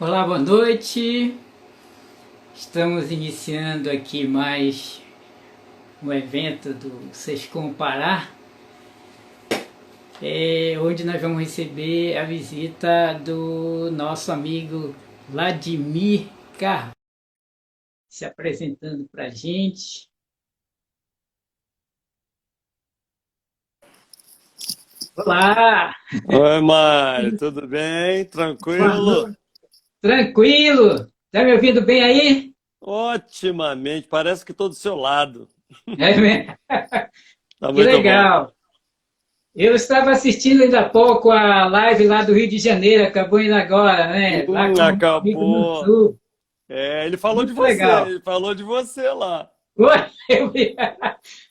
Olá, boa noite. Estamos iniciando aqui mais um evento do Sescom Pará, onde nós vamos receber a visita do nosso amigo Vladimir Carvalho, se apresentando para a gente. Olá! Oi, Mário, tudo bem? Boa Tranquilo? noite. Tranquilo? Tá me ouvindo bem aí? Otimamente, parece que estou do seu lado. É mesmo? Tá Que muito bom. legal! Eu estava assistindo ainda há pouco a live lá do Rio de Janeiro, acabou indo agora, né? Lá com um amigo no Acabou. Sul. Ele falou de Muito você, legal. ele falou de você lá. Oi, eu vi.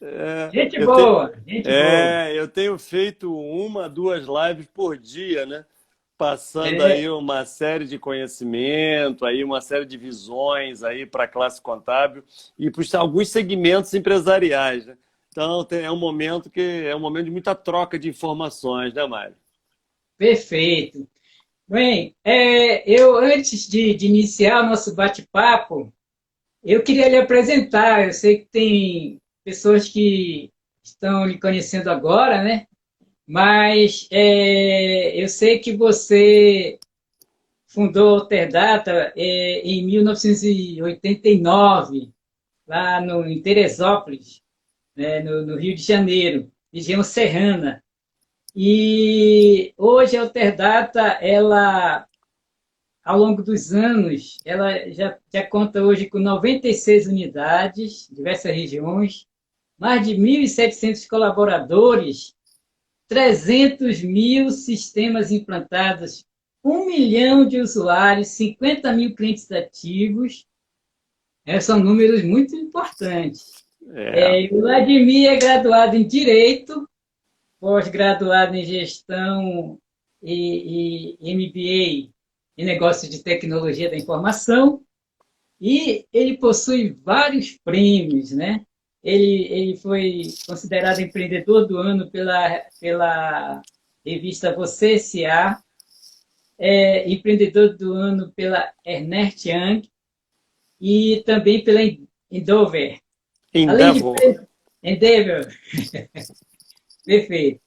É, Gente eu, te- boa, gente boa. eu tenho feito uma, duas lives por dia, né? Passando É, aí uma série de conhecimento, aí uma série de visões aí para a classe contábil e para alguns segmentos empresariais, né? Então é um momento de muita troca de informações, né, Mário? perfeito. Bem, eu antes de iniciar o nosso bate-papo, eu queria lhe apresentar. Eu sei que tem pessoas que estão lhe conhecendo agora, né? Mas eu sei que você fundou a Alterdata em 1989, lá em Teresópolis, né, no Rio de Janeiro, região serrana. E hoje a Alterdata, ela, ao longo dos anos, ela já conta hoje com 96 unidades, diversas regiões, mais de 1.700 colaboradores, 300 mil sistemas implantados, 1 milhão de usuários, 50 mil clientes ativos. São números muito importantes. É. O Vladimir é graduado em Direito, pós-graduado em Gestão e MBA em Negócios de Tecnologia da Informação, e ele possui vários prêmios, né? Ele foi considerado empreendedor do ano pela revista Você S.A., empreendedor do ano pela Ernst Young e também pela Endeavor. Além de Endeavor. Endeavor, perfeito.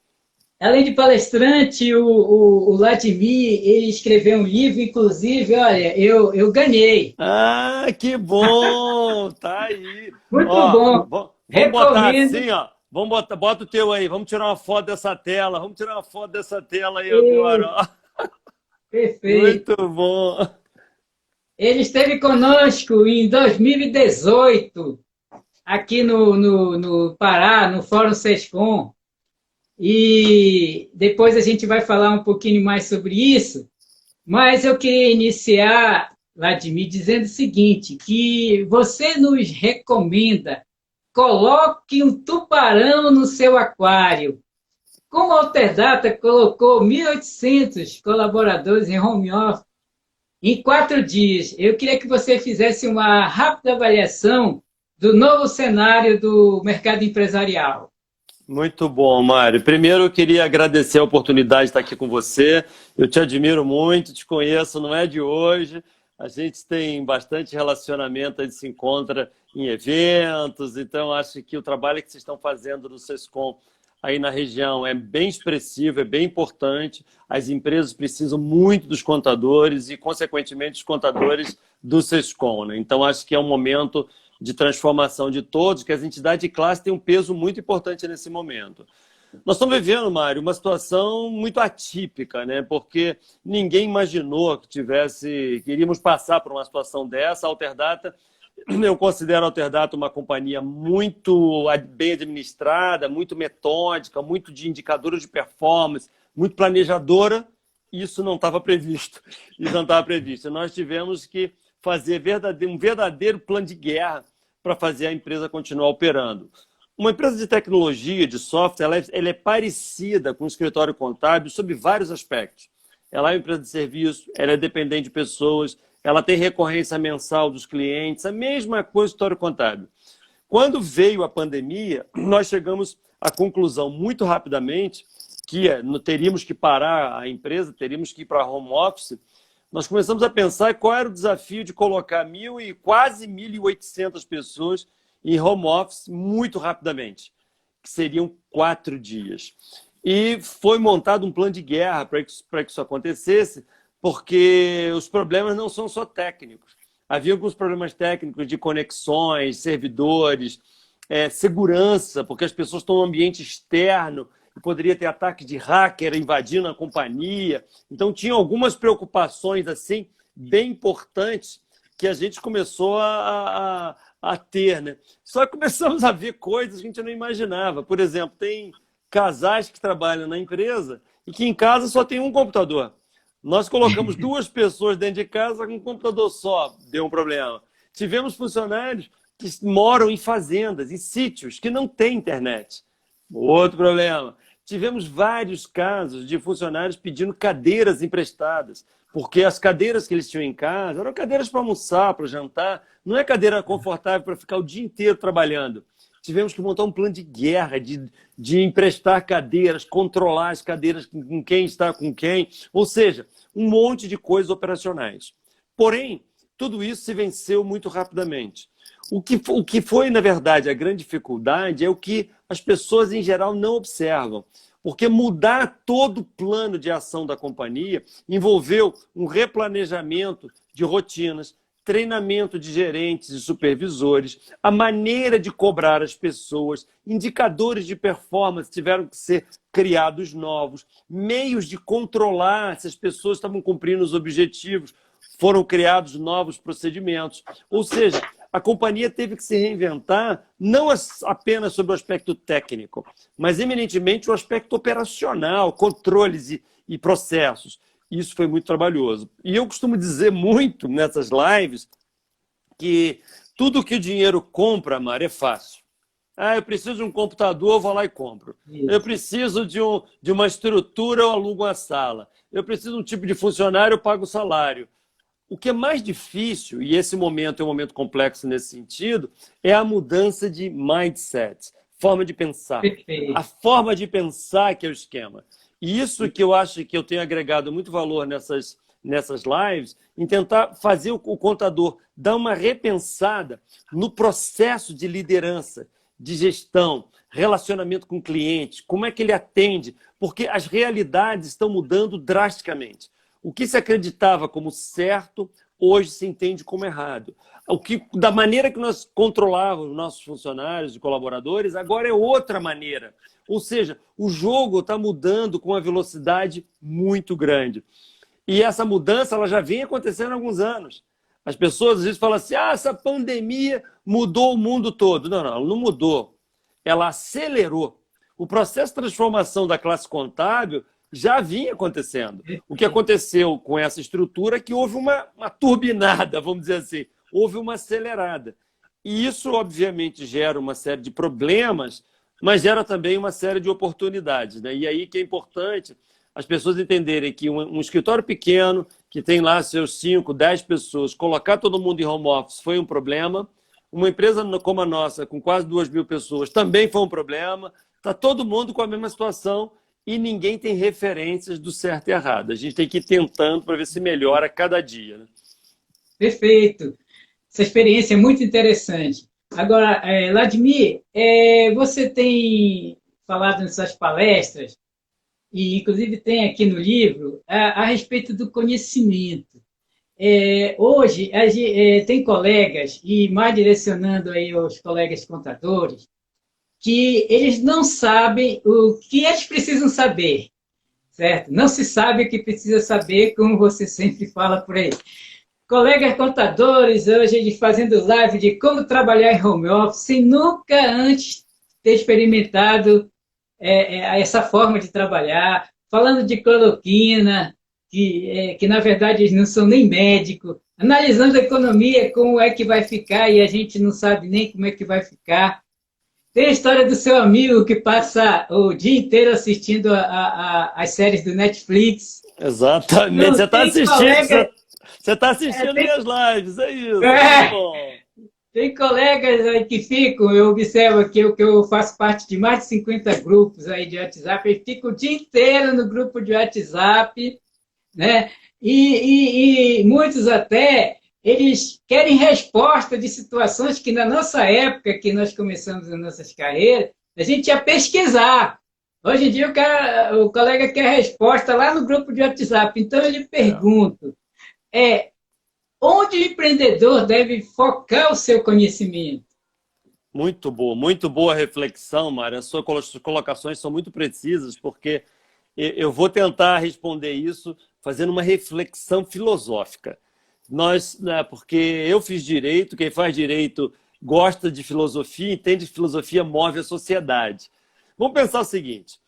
Além de palestrante, o Vladimir, ele escreveu um livro, inclusive, olha, eu ganhei. Ah, que bom! Tá aí. Muito Ó, bom. vamos botar Recomendo. assim, ó. Bota o teu aí. Vamos tirar uma foto dessa tela. Vamos tirar uma foto dessa tela aí agora, ó. Muito Perfeito. bom. Ele esteve conosco em 2018, aqui no Pará, no Fórum Sescom, e depois a gente vai falar um pouquinho mais sobre isso, mas eu queria iniciar, Vladimir, dizendo o seguinte, que você nos recomenda, coloque um tubarão no seu aquário. Como a Alterdata colocou 1.800 colaboradores em home office, em 4 dias, eu queria que você fizesse uma rápida avaliação do novo cenário do mercado empresarial. Muito bom, Mário. Primeiro, eu queria agradecer a oportunidade de estar aqui com você. Eu te admiro muito, te conheço, não é de hoje. A gente tem bastante relacionamento, a gente se encontra em eventos, então acho que o trabalho que vocês estão fazendo no Sescom aí na região é bem expressivo, é bem importante. As empresas precisam muito dos contadores e, consequentemente, os contadores do Sescom, né? Então, acho que é um momento de transformação de todos, que as entidades de classe têm um peso muito importante nesse momento. Nós estamos vivendo, Mário, uma situação muito atípica, né? Porque ninguém imaginou que iríamos passar por uma situação dessa. A Alterdata, eu considero a Alterdata uma companhia muito bem administrada, muito metódica, muito de indicadores de performance, muito planejadora. Isso não estava previsto. Isso não estava previsto. Nós tivemos que fazer um verdadeiro plano de guerra para fazer a empresa continuar operando. Uma empresa de tecnologia, de software, ela é parecida com o escritório contábil sob vários aspectos. Ela é uma empresa de serviço, ela é dependente de pessoas, ela tem recorrência mensal dos clientes, a mesma coisa do escritório contábil. Quando veio a pandemia, nós chegamos à conclusão muito rapidamente que teríamos que parar a empresa, teríamos que ir para home office, nós começamos a pensar qual era o desafio de colocar quase 1.800 pessoas em home office muito rapidamente, que seriam 4 dias. E foi montado um plano de guerra para que isso acontecesse, porque os problemas não são só técnicos. Havia alguns problemas técnicos de conexões, servidores, segurança, porque as pessoas estão no ambiente externo e poderia ter ataque de hacker invadindo a companhia. Então, tinha algumas preocupações assim bem importantes que a gente começou a ter, né? Só que começamos a ver coisas que a gente não imaginava. Por exemplo, tem casais que trabalham na empresa e que em casa só tem um computador. Nós colocamos 2 pessoas dentro de casa com um computador só, deu um problema. Tivemos funcionários que moram em fazendas, em sítios que não têm internet. Outro problema. Tivemos vários casos de funcionários pedindo cadeiras emprestadas, porque as cadeiras que eles tinham em casa eram cadeiras para almoçar, para jantar, não é cadeira confortável para ficar o dia inteiro trabalhando. Tivemos que montar um plano de guerra, de emprestar cadeiras, controlar as cadeiras com quem está com quem, ou seja, um monte de coisas operacionais. Porém, tudo isso se venceu muito rapidamente. O que foi, na verdade, a grande dificuldade é o que as pessoas, em geral, não observam. Porque mudar todo o plano de ação da companhia envolveu um replanejamento de rotinas, treinamento de gerentes e supervisores, a maneira de cobrar as pessoas, indicadores de performance tiveram que ser criados novos, meios de controlar se as pessoas estavam cumprindo os objetivos, foram criados novos procedimentos. Ou seja, a companhia teve que se reinventar não apenas sobre o aspecto técnico, mas eminentemente o aspecto operacional, controles e processos. Isso foi muito trabalhoso. E eu costumo dizer muito nessas lives que tudo que o dinheiro compra, Mar, é fácil. Eu preciso de um computador, eu vou lá e compro. Isso. Eu preciso de uma estrutura, eu alugo uma sala. Eu preciso de um tipo de funcionário, eu pago o salário. O que é mais difícil, e esse momento é um momento complexo nesse sentido, é a mudança de mindset, forma de pensar. Perfeito. A forma de pensar que é o esquema. E isso que eu acho que eu tenho agregado muito valor nessas lives, em tentar fazer o contador dar uma repensada no processo de liderança, de gestão, relacionamento com clientes, como é que ele atende, porque as realidades estão mudando drasticamente. O que se acreditava como certo, hoje se entende como errado. Da maneira que nós controlávamos nossos funcionários e colaboradores, agora é outra maneira. Ou seja, o jogo está mudando com uma velocidade muito grande. E essa mudança ela já vem acontecendo há alguns anos. As pessoas às vezes falam assim, essa pandemia mudou o mundo todo. Não, ela não mudou. Ela acelerou. O processo de transformação da classe contábil já vinha acontecendo. O que aconteceu com essa estrutura é que houve uma turbinada, vamos dizer assim, houve uma acelerada. E isso, obviamente, gera uma série de problemas, mas gera também uma série de oportunidades, né? E aí que é importante as pessoas entenderem que um escritório pequeno, que tem lá seus 5, 10 pessoas, colocar todo mundo em home office foi um problema. Uma empresa como a nossa, com quase 2.000 pessoas, também foi um problema. Está todo mundo com a mesma situação e ninguém tem referências do certo e errado. A gente tem que ir tentando para ver se melhora a cada dia, né? Perfeito. Essa experiência é muito interessante. Agora, Vladimir, você tem falado nessas palestras, e inclusive tem aqui no livro, a respeito do conhecimento. Hoje, tem colegas, e mais direcionando aí aos colegas contadores, que eles não sabem o que eles precisam saber, certo? Não se sabe o que precisa saber, como você sempre fala por aí. Colegas contadores hoje fazendo live de como trabalhar em home office, sem nunca antes ter experimentado essa forma de trabalhar, falando de cloroquina, que na verdade eles não são nem médicos, analisando a economia, como é que vai ficar, e a gente não sabe nem como é que vai ficar. Tem a história do seu amigo que passa o dia inteiro assistindo as séries do Netflix. Exatamente, você está assistindo. Você está assistindo minhas lives, é isso. Tá bom. Tem colegas aí que ficam, eu observo aqui que eu faço parte de mais de 50 grupos aí de WhatsApp, eles ficam o dia inteiro no grupo de WhatsApp, né? E muitos até, eles querem resposta de situações que na nossa época, que nós começamos as nossas carreiras, a gente ia pesquisar. Hoje em dia o colega quer resposta lá no grupo de WhatsApp. Então eu lhe pergunto, onde o empreendedor deve focar o seu conhecimento? Muito boa reflexão, Mário. As suas colocações são muito precisas, porque eu vou tentar responder isso fazendo uma reflexão filosófica. Né, porque eu fiz direito, quem faz direito gosta de filosofia, entende que filosofia move a sociedade. Vamos pensar o seguinte,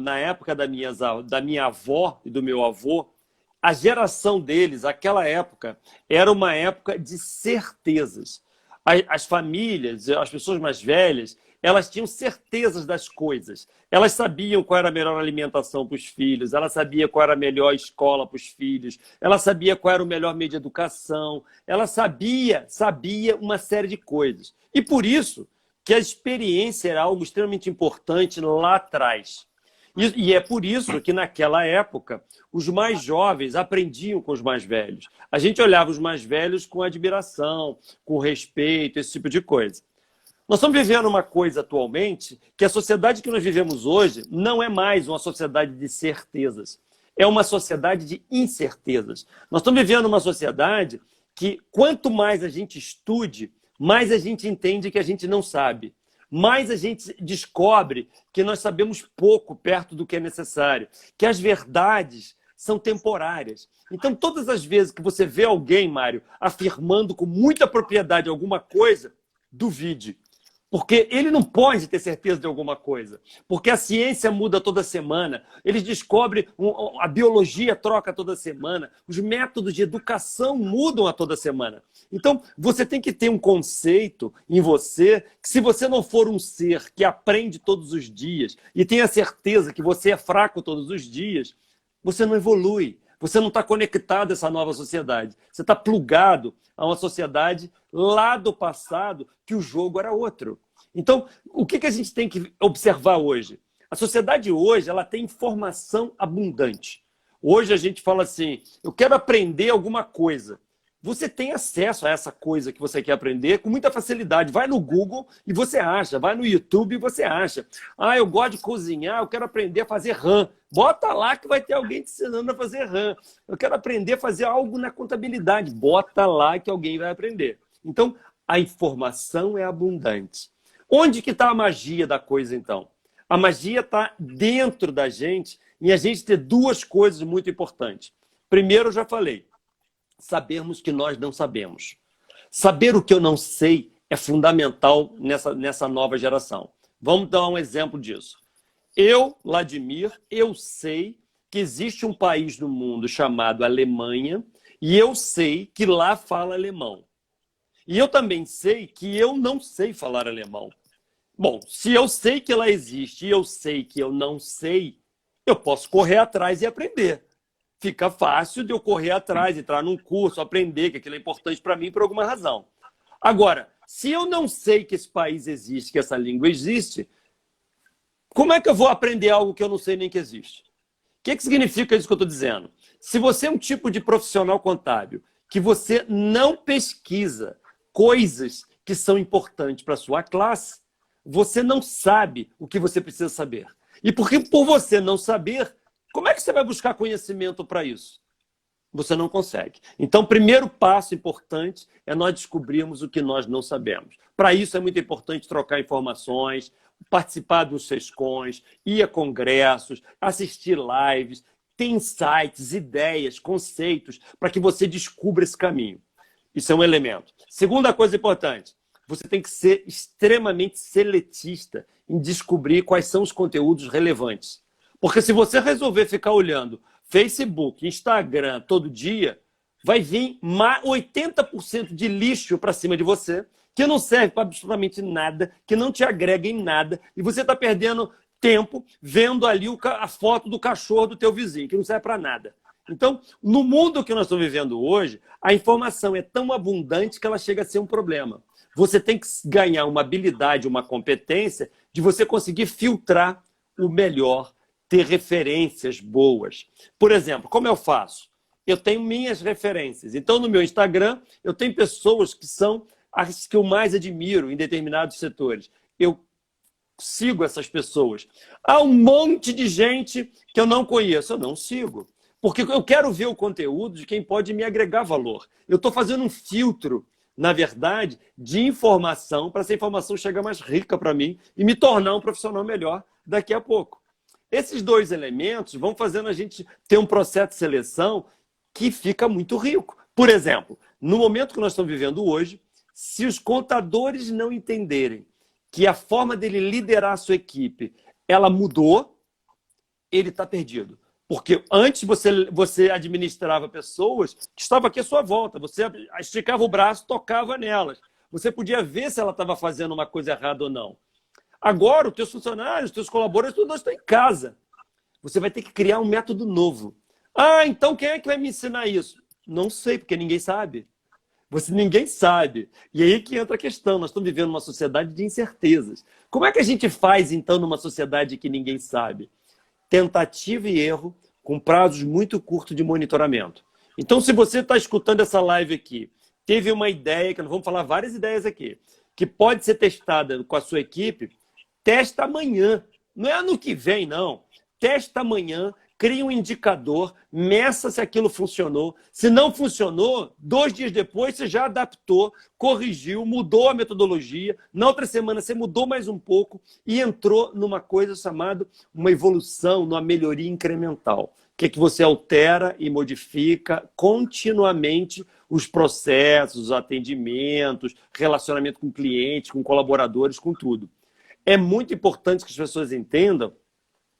na época da minha avó e do meu avô, a geração deles, aquela época, era uma época de certezas. As famílias, as pessoas mais velhas, elas tinham certezas das coisas. Elas sabiam qual era a melhor alimentação para os filhos, ela sabia qual era a melhor escola para os filhos, ela sabia qual era o melhor meio de educação, ela sabia uma série de coisas. E por isso que a experiência era algo extremamente importante lá atrás. E é por isso que, naquela época, os mais jovens aprendiam com os mais velhos. A gente olhava os mais velhos com admiração, com respeito, esse tipo de coisa. Nós estamos vivendo uma coisa atualmente que a sociedade que nós vivemos hoje não é mais uma sociedade de certezas. É uma sociedade de incertezas. Nós estamos vivendo uma sociedade que, quanto mais a gente estude, mais a gente entende que a gente não sabe. Mais a gente descobre que nós sabemos pouco perto do que é necessário, que as verdades são temporárias. Então, todas as vezes que você vê alguém, Mário, afirmando com muita propriedade alguma coisa, duvide. Porque ele não pode ter certeza de alguma coisa. Porque a ciência muda toda semana. Eles descobrem, a biologia troca toda semana. Os métodos de educação mudam a toda semana. Então, você tem que ter um conceito em você que, se você não for um ser que aprende todos os dias e tem a certeza que você é fraco todos os dias, você não evolui. Você não está conectado a essa nova sociedade. Você está plugado a uma sociedade lá do passado que o jogo era outro. Então, o que a gente tem que observar hoje? A sociedade hoje ela tem informação abundante. Hoje a gente fala assim, eu quero aprender alguma coisa. Você tem acesso a essa coisa que você quer aprender com muita facilidade. Vai no Google e você acha. Vai no YouTube e você acha. Ah, eu gosto de cozinhar, eu quero aprender a fazer rã. Bota lá que vai ter alguém te ensinando a fazer rã. Eu quero aprender a fazer algo na contabilidade. Bota lá que alguém vai aprender. Então, a informação é abundante. Onde que está a magia da coisa, então? A magia está dentro da gente e a gente ter duas coisas muito importantes. Primeiro, eu já falei. Sabermos que nós não sabemos. Saber o que eu não sei é fundamental nessa nova geração. Vamos dar um exemplo disso. Eu, Vladimir, eu sei que existe um país no mundo chamado Alemanha e eu sei que lá fala alemão. E eu também sei que eu não sei falar alemão. Bom, se eu sei que ela existe e eu sei que eu não sei, eu posso correr atrás e aprender. Fica fácil de eu correr atrás, entrar num curso, aprender que aquilo é importante para mim por alguma razão. Agora, se eu não sei que esse país existe, que essa língua existe, como é que eu vou aprender algo que eu não sei nem que existe? O que significa isso que eu estou dizendo? Se você é um tipo de profissional contábil que você não pesquisa coisas que são importantes para a sua classe, você não sabe o que você precisa saber. E porque por você não saber, como é que você vai buscar conhecimento para isso? Você não consegue. Então, o primeiro passo importante é nós descobrirmos o que nós não sabemos. Para isso é muito importante trocar informações, participar dos SESCONs, ir a congressos, assistir lives, ter insights, ideias, conceitos, para que você descubra esse caminho. Isso é um elemento. Segunda coisa importante, você tem que ser extremamente seletista em descobrir quais são os conteúdos relevantes. Porque se você resolver ficar olhando Facebook, Instagram todo dia, vai vir 80% de lixo para cima de você, que não serve para absolutamente nada, que não te agrega em nada, e você está perdendo tempo vendo ali a foto do cachorro do teu vizinho, que não serve para nada. Então, no mundo que nós estamos vivendo hoje, a informação é tão abundante que ela chega a ser um problema. Você tem que ganhar uma habilidade, uma competência de você conseguir filtrar o melhor ter referências boas. Por exemplo, como eu faço? Eu tenho minhas referências. Então, no meu Instagram, eu tenho pessoas que são as que eu mais admiro em determinados setores. Eu sigo essas pessoas. Há um monte de gente que eu não conheço, eu não sigo. Porque eu quero ver o conteúdo de quem pode me agregar valor. Eu estou fazendo um filtro, na verdade, de informação, para essa informação chegar mais rica para mim e me tornar um profissional melhor daqui a pouco. Esses dois elementos vão fazendo a gente ter um processo de seleção que fica muito rico. Por exemplo, no momento que nós estamos vivendo hoje, se os contadores não entenderem que a forma dele liderar a sua equipe, ela mudou, ele está perdido. Porque antes você administrava pessoas que estavam aqui à sua volta. Você esticava o braço, tocava nelas. Você podia ver se ela estava fazendo uma coisa errada ou não. Agora, os teus funcionários, os teus colaboradores, todos estão em casa. Você vai ter que criar um método novo. Ah, então quem é que vai me ensinar isso? Não sei, porque ninguém sabe. Ninguém sabe. E aí que entra a questão. Nós estamos vivendo uma sociedade de incertezas. Como é que a gente faz, então, numa sociedade que ninguém sabe? Tentativa e erro com prazos muito curtos de monitoramento. Então, se você está escutando essa live aqui, teve uma ideia, que nós vamos falar várias ideias aqui, que pode ser testada com a sua equipe, testa amanhã. Não é ano que vem, não. Testa amanhã, cria um indicador, meça se aquilo funcionou. Se não funcionou, 2 dias depois você já adaptou, corrigiu, mudou a metodologia. Na outra semana você mudou mais um pouco e entrou numa coisa chamada uma evolução, numa melhoria incremental. Que é que você altera e modifica continuamente os processos, os atendimentos, relacionamento com clientes, com colaboradores, com tudo. É muito importante que as pessoas entendam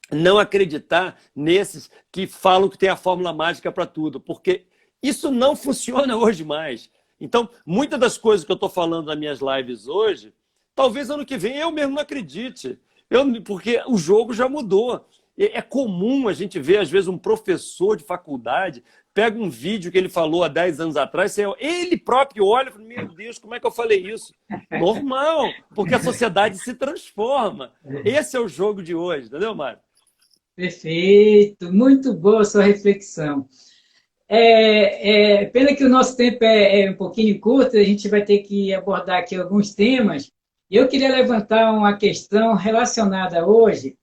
não acreditar nesses que falam que tem a fórmula mágica para tudo, porque isso não funciona hoje mais. Então, muitas das coisas que eu estou falando nas minhas lives hoje, talvez ano que vem eu mesmo não acredite, porque o jogo já mudou. É comum a gente ver, às vezes, um professor de faculdade pega um vídeo que ele falou há 10 anos atrás, ele próprio olha e fala, meu Deus, como é que eu falei isso? Normal, porque a sociedade se transforma. Esse é o jogo de hoje, entendeu, Mário? Perfeito, muito boa a sua reflexão. Pena que o nosso tempo é um pouquinho curto, a gente vai ter que abordar aqui alguns temas. Eu queria levantar uma questão relacionada hoje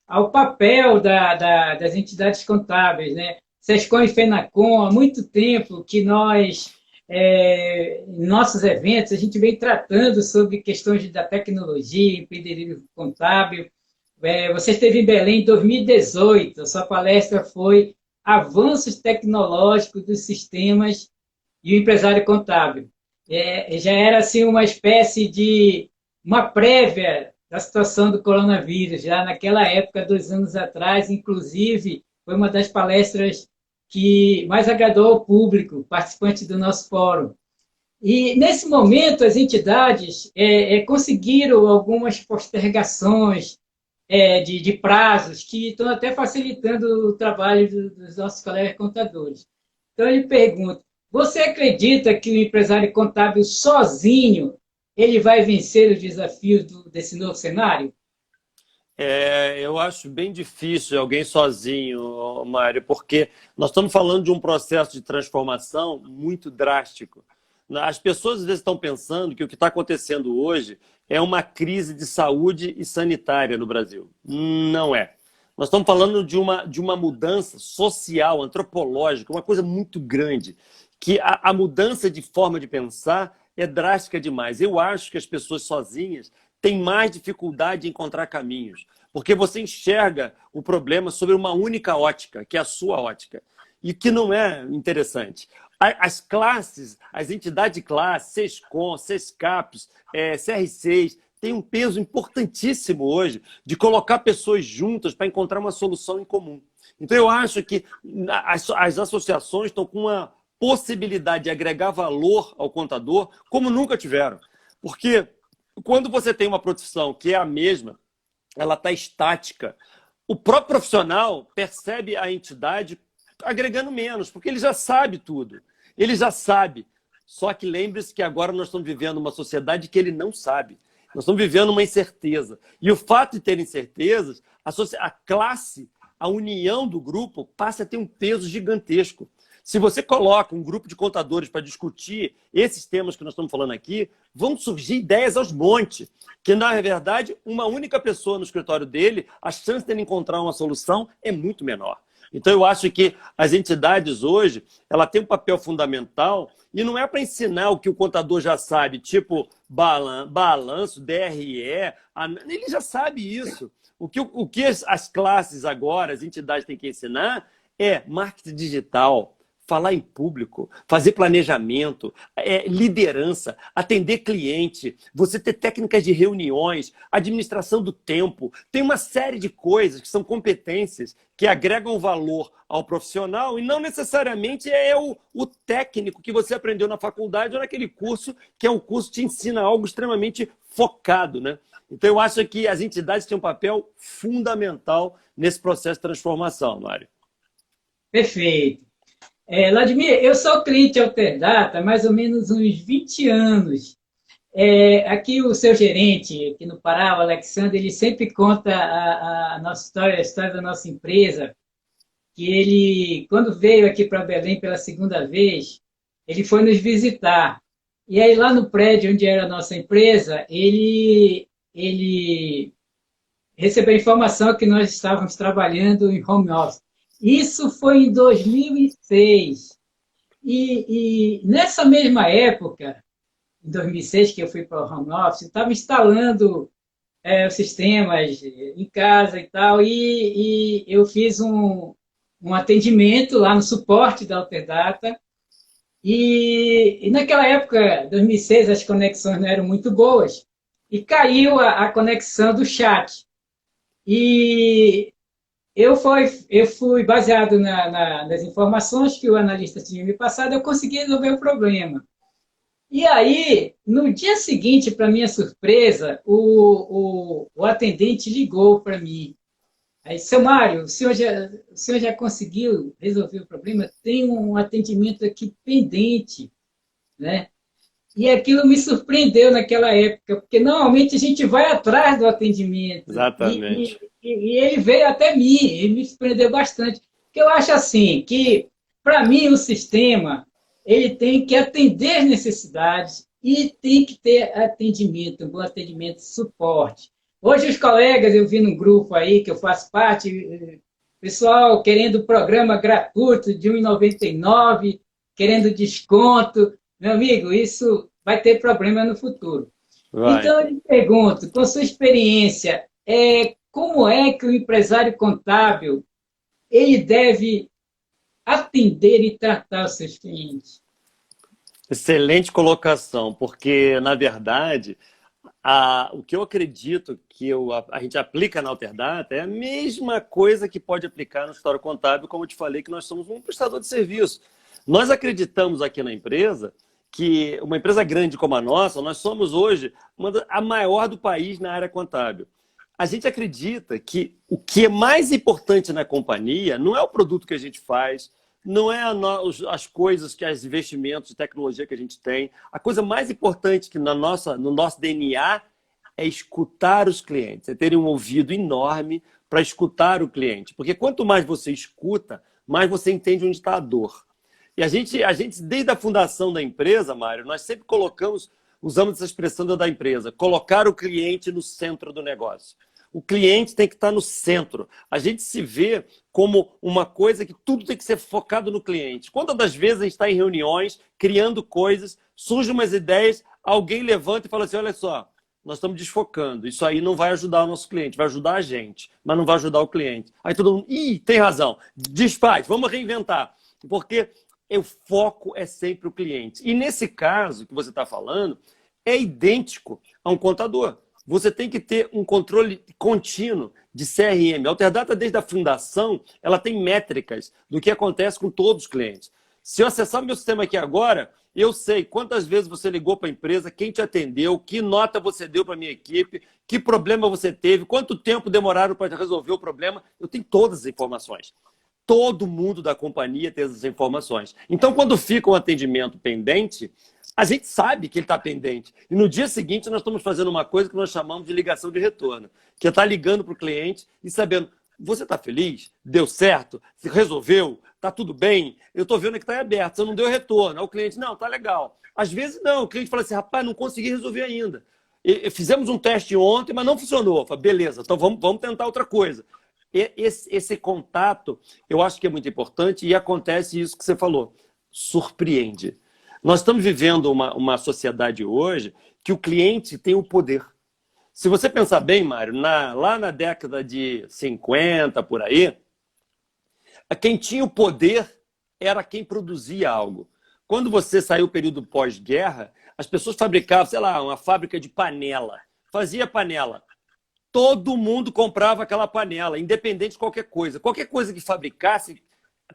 ao papel das entidades contábeis, né? Sescom e Fenacom, há muito tempo que nós, em nossos eventos, a gente vem tratando sobre questões da tecnologia, empreendedorismo contábil. Você esteve em Belém em 2018, a sua palestra foi Avanços Tecnológicos dos Sistemas e o Empresário Contábil. Já era assim uma espécie de uma prévia da situação do coronavírus, já naquela época, 2 anos atrás, inclusive, foi uma das palestras que mais agradou ao público, participante do nosso fórum. E, nesse momento, as entidades conseguiram algumas postergações de prazos que estão até facilitando o trabalho dos nossos colegas contadores. Então, eu lhe pergunto, você acredita que o empresário contábil sozinho ele vai vencer os desafios desse novo cenário? Eu acho bem difícil alguém sozinho, Mário, porque nós estamos falando de um processo de transformação muito drástico. As pessoas às vezes estão pensando que o que está acontecendo hoje é uma crise de saúde e sanitária no Brasil. Não é. Nós estamos falando de uma mudança social, antropológica, uma coisa muito grande, que a mudança de forma de pensar é drástica demais. Eu acho que as pessoas sozinhas têm mais dificuldade em encontrar caminhos, porque você enxerga o problema sobre uma única ótica, que é a sua ótica, e que não é interessante. As classes, as entidades de classe, Sescom, Sescaps, CR6, têm um peso importantíssimo hoje de colocar pessoas juntas para encontrar uma solução em comum. Então, eu acho que as associações estão com uma possibilidade de agregar valor ao contador como nunca tiveram. Porque quando você tem uma profissão que é a mesma, ela está estática, o próprio profissional percebe a entidade agregando menos, porque ele já sabe tudo. Ele já sabe. Só que lembre-se que agora nós estamos vivendo uma sociedade que ele não sabe. Nós estamos vivendo uma incerteza. E o fato de ter incertezas, a classe a união do grupo passa a ter um peso gigantesco. Se você coloca um grupo de contadores para discutir esses temas que nós estamos falando aqui, vão surgir ideias aos montes, que, na verdade, uma única pessoa no escritório dele, a chance de ele encontrar uma solução é muito menor. Então, eu acho que as entidades hoje, ela tem um papel fundamental e não é para ensinar o que o contador já sabe, tipo balanço, DRE, ele já sabe isso. O que as classes agora, as entidades têm que ensinar é marketing digital, falar em público, fazer planejamento, liderança, atender cliente, você ter técnicas de reuniões, administração do tempo. Tem uma série de coisas que são competências que agregam valor ao profissional e não necessariamente é o técnico que você aprendeu na faculdade ou naquele curso, que é um curso que te ensina algo extremamente focado, né? Então, eu acho que as entidades têm um papel fundamental nesse processo de transformação, Mário. Perfeito. Vladimir, eu sou cliente Alterdata há mais ou menos uns 20 anos. Aqui o seu gerente, aqui no Pará, o Alexandre, ele sempre conta a nossa história, a história da nossa empresa, que ele, quando veio aqui para Belém pela segunda vez, ele foi nos visitar. E aí lá no prédio onde era a nossa empresa, ele recebeu a informação que nós estávamos trabalhando em home office. Isso foi em 2006. E nessa mesma época, em 2006, que eu fui para o home office, estava instalando os sistemas em casa e tal, e eu fiz um atendimento lá no suporte da Alterdata, e naquela época, 2006, as conexões não eram muito boas, e caiu a conexão do chat. E eu fui baseado nas informações que o analista tinha me passado, eu consegui resolver o problema. E aí, no dia seguinte, para minha surpresa, o atendente ligou para mim. Aí, seu Mário, o senhor já conseguiu resolver o problema? Tem um atendimento aqui pendente, né? E aquilo me surpreendeu naquela época, porque normalmente a gente vai atrás do atendimento. Exatamente. E ele veio até mim, ele me surpreendeu bastante. Porque eu acho assim, que, para mim, o sistema ele tem que atender as necessidades e tem que ter atendimento, um bom atendimento, suporte. Hoje os colegas, eu vi num grupo aí que eu faço parte, pessoal querendo programa gratuito de R$ 1,99, querendo desconto. Meu amigo, isso vai ter problema no futuro. Vai. Então, eu lhe pergunto, com sua experiência, como é que o empresário contábil ele deve atender e tratar os seus clientes? Excelente colocação, porque, na verdade, o que eu acredito que a gente aplica na Alterdata é a mesma coisa que pode aplicar no escritório contábil, como eu te falei, que nós somos um prestador de serviço. Nós acreditamos aqui na empresa que uma empresa grande como a nossa, nós somos hoje a maior do país na área contábil. A gente acredita que o que é mais importante na companhia não é o produto que a gente faz, não é as coisas, os investimentos de tecnologia que a gente tem. A coisa mais importante que no nosso DNA é escutar os clientes, é ter um ouvido enorme para escutar o cliente. Porque quanto mais você escuta, mais você entende onde está a dor. E a gente, desde a fundação da empresa, Mário, nós sempre usamos essa expressão da empresa, colocar o cliente no centro do negócio. O cliente tem que estar no centro. A gente se vê como uma coisa que tudo tem que ser focado no cliente. Quantas das vezes a gente está em reuniões, criando coisas, surgem umas ideias, alguém levanta e fala assim, olha só, nós estamos desfocando. Isso aí não vai ajudar o nosso cliente, vai ajudar a gente, mas não vai ajudar o cliente. Aí todo mundo, tem razão, desfaz, vamos reinventar. Porque o foco é sempre o cliente. E nesse caso que você está falando, é idêntico a um contador. Você tem que ter um controle contínuo de CRM. A Alterdata, desde a fundação, ela tem métricas do que acontece com todos os clientes. Se eu acessar o meu sistema aqui agora, eu sei quantas vezes você ligou para a empresa, quem te atendeu, que nota você deu para a minha equipe, que problema você teve, quanto tempo demoraram para resolver o problema. Eu tenho todas as informações. Todo mundo da companhia tem essas informações. Então, quando fica um atendimento pendente, a gente sabe que ele está pendente. E no dia seguinte, nós estamos fazendo uma coisa que nós chamamos de ligação de retorno, que é estar ligando para o cliente e sabendo Você está feliz? Deu certo? Se resolveu? Está tudo bem? Eu estou vendo que está aberto. Você não deu retorno. Aí o cliente, não, tá legal. Às vezes não. O cliente fala assim, rapaz, não consegui resolver ainda. Fizemos um teste ontem, mas não funcionou. Falo, beleza, então vamos tentar outra coisa. Esse contato, eu acho que é muito importante e acontece isso que você falou. Surpreende. Nós estamos vivendo uma sociedade hoje que o cliente tem o poder. Se você pensar bem, Mário, lá na década de 50, por aí, quem tinha o poder era quem produzia algo. Quando você saiu o período pós-guerra, as pessoas fabricavam, sei lá, uma fábrica de panela. Fazia panela. Todo mundo comprava aquela panela, independente de qualquer coisa. Qualquer coisa que fabricasse,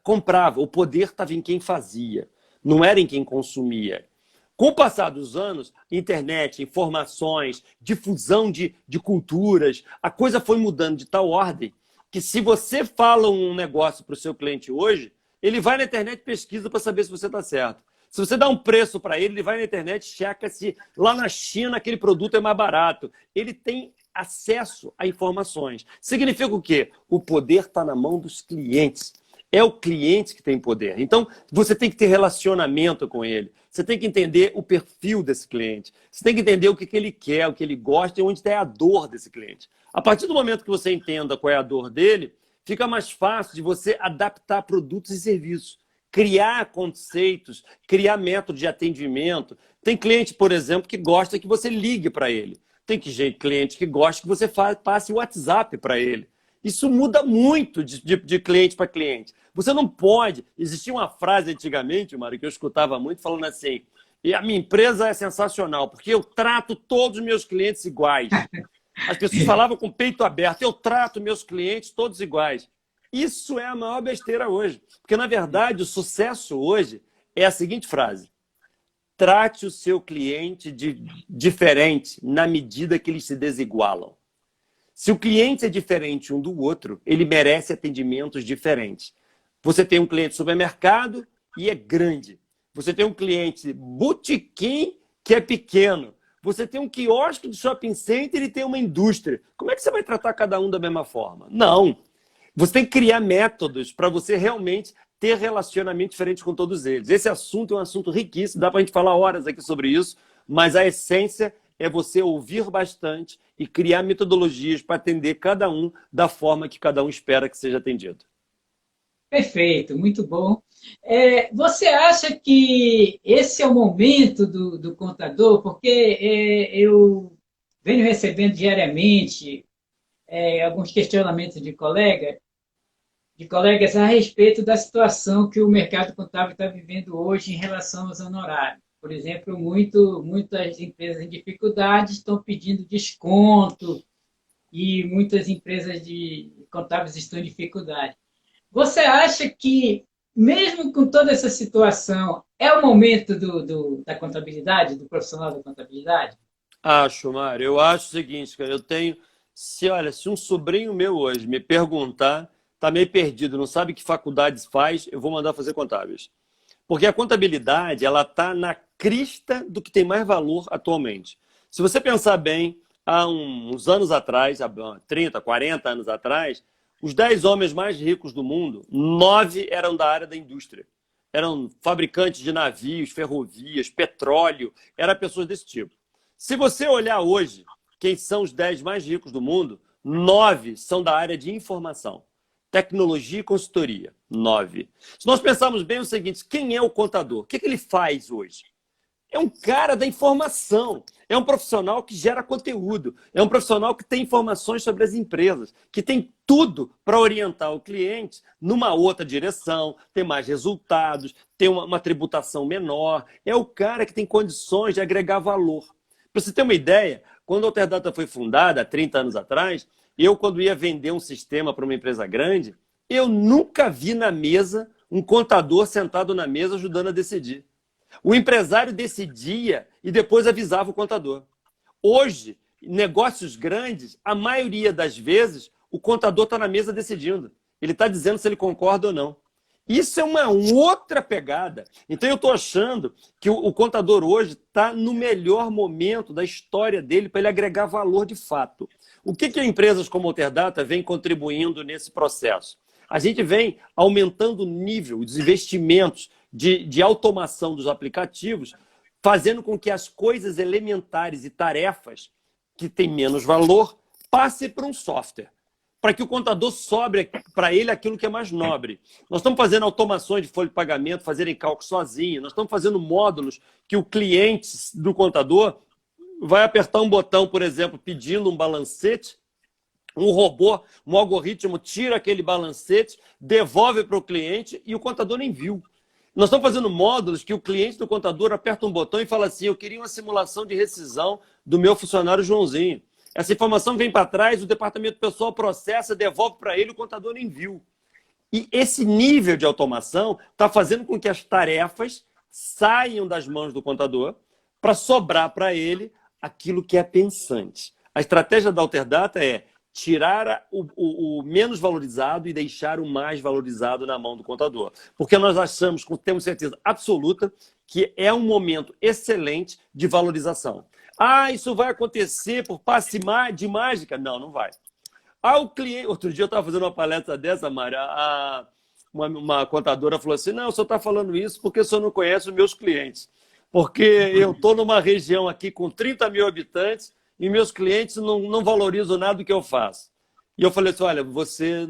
comprava. O poder estava em quem fazia, não era em quem consumia. Com o passar dos anos, internet, informações, difusão de culturas, a coisa foi mudando de tal ordem que se você fala um negócio para o seu cliente hoje, ele vai na internet e pesquisa para saber se você está certo. Se você dá um preço para ele, ele vai na internet e checa se lá na China aquele produto é mais barato. Ele tem acesso a informações. Significa o quê? O poder está na mão dos clientes. É o cliente que tem poder. Então, você tem que ter relacionamento com ele. Você tem que entender o perfil desse cliente. Você tem que entender o que ele quer, o que ele gosta e onde está a dor desse cliente. A partir do momento que você entenda qual é a dor dele, fica mais fácil de você adaptar produtos e serviços, criar conceitos, criar métodos de atendimento. Tem cliente, por exemplo, que gosta que você ligue para ele. Tem cliente que gosta que você passe o WhatsApp para ele. Isso muda muito de cliente para cliente. Você não pode... Existia uma frase antigamente, Mário, que eu escutava muito, falando assim, e a minha empresa é sensacional, porque eu trato todos os meus clientes iguais. As pessoas falavam com o peito aberto, eu trato meus clientes todos iguais. Isso é a maior besteira hoje. Porque, na verdade, o sucesso hoje é a seguinte frase. Trate o seu cliente diferente na medida que eles se desigualam. Se o cliente é diferente um do outro, ele merece atendimentos diferentes. Você tem um cliente supermercado e é grande. Você tem um cliente botequim que é pequeno. Você tem um quiosque de shopping center e tem uma indústria. Como é que você vai tratar cada um da mesma forma? Não. Você tem que criar métodos para você realmente ter relacionamento diferente com todos eles. Esse assunto é um assunto riquíssimo, dá para a gente falar horas aqui sobre isso, mas a essência é você ouvir bastante e criar metodologias para atender cada um da forma que cada um espera que seja atendido. Perfeito, muito bom. Você acha que esse é o momento do contador? Porque eu venho recebendo diariamente alguns questionamentos de colegas a respeito da situação que o mercado contábil está vivendo hoje em relação aos honorários. Por exemplo, muitas empresas em dificuldade estão pedindo desconto e muitas empresas contábeis estão em dificuldade. Você acha que, mesmo com toda essa situação, é o momento da contabilidade, do profissional da contabilidade? Acho, Mário. Eu acho o seguinte, cara, se um sobrinho meu hoje me perguntar, está meio perdido, não sabe que faculdades faz, eu vou mandar fazer contábeis. Porque a contabilidade, ela está na crista do que tem mais valor atualmente. Se você pensar bem, há uns anos atrás, há 30, 40 anos atrás, os 10 homens mais ricos do mundo, 9 eram da área da indústria. Eram fabricantes de navios, ferrovias, petróleo, eram pessoas desse tipo. Se você olhar hoje, quem são os 10 mais ricos do mundo, 9 são da área de informação. Tecnologia e consultoria, 9. Se nós pensarmos bem o seguinte, quem é o contador? O que ele faz hoje? É um cara da informação, é um profissional que gera conteúdo, é um profissional que tem informações sobre as empresas, que tem tudo para orientar o cliente numa outra direção, ter mais resultados, ter uma tributação menor. É o cara que tem condições de agregar valor. Para você ter uma ideia, quando a Alterdata foi fundada, há 30 anos atrás, eu, quando ia vender um sistema para uma empresa grande, eu nunca vi na mesa um contador sentado na mesa ajudando a decidir. O empresário decidia e depois avisava o contador. Hoje, negócios grandes, a maioria das vezes, o contador está na mesa decidindo. Ele está dizendo se ele concorda ou não. Isso é uma outra pegada. Então, eu estou achando que o contador hoje está no melhor momento da história dele para ele agregar valor de fato. O que empresas como a Alterdata vêm contribuindo nesse processo? A gente vem aumentando o nível dos investimentos de automação dos aplicativos, fazendo com que as coisas elementares e tarefas que têm menos valor passem para um software, para que o contador sobre para ele aquilo que é mais nobre. Nós estamos fazendo automações de folha de pagamento, fazerem cálculo sozinho, nós estamos fazendo módulos que o cliente do contador vai apertar um botão, por exemplo, pedindo um balancete, um robô, um algoritmo tira aquele balancete, devolve para o cliente e o contador nem viu. Nós estamos fazendo módulos que o cliente do contador aperta um botão e fala assim, eu queria uma simulação de rescisão do meu funcionário Joãozinho. Essa informação vem para trás, o departamento pessoal processa, devolve para ele, o contador nem viu. E esse nível de automação está fazendo com que as tarefas saiam das mãos do contador para sobrar para ele aquilo que é pensante. A estratégia da Alterdata é tirar o menos valorizado e deixar o mais valorizado na mão do contador. Porque nós achamos, temos certeza absoluta, que é um momento excelente de valorização. Ah, isso vai acontecer por passe de mágica? Não, não vai. Ah, o cliente... Outro dia eu estava fazendo uma palestra dessa, Mário, uma contadora falou assim, não, o senhor está falando isso porque o senhor não conhece os meus clientes. Porque eu estou numa região aqui com 30 mil habitantes e meus clientes não valorizam nada do que eu faço. E eu falei assim, olha, você